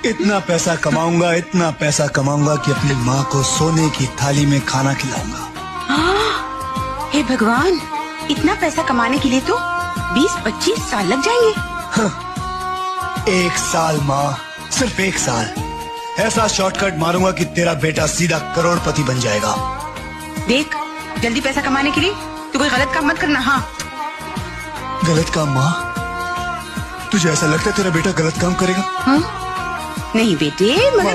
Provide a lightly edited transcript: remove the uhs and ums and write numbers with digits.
इतना पैसा कमाऊंगा कि अपनी माँ को सोने की थाली में खाना खिलाऊंगा। हे भगवान, इतना पैसा कमाने के लिए तो 20-25 साल लग जाएंगे। हाँ, 1 साल माँ, सिर्फ 1 साल। ऐसा शॉर्टकट मारूंगा कि तेरा बेटा सीधा करोड़पति बन जाएगा। देख, जल्दी पैसा कमाने के लिए तू कोई गलत काम मत करना। हाँ, गलत काम माँ? तुझे ऐसा लगता है तेरा बेटा गलत काम करेगा? हाँ? नहीं बेटे, मगर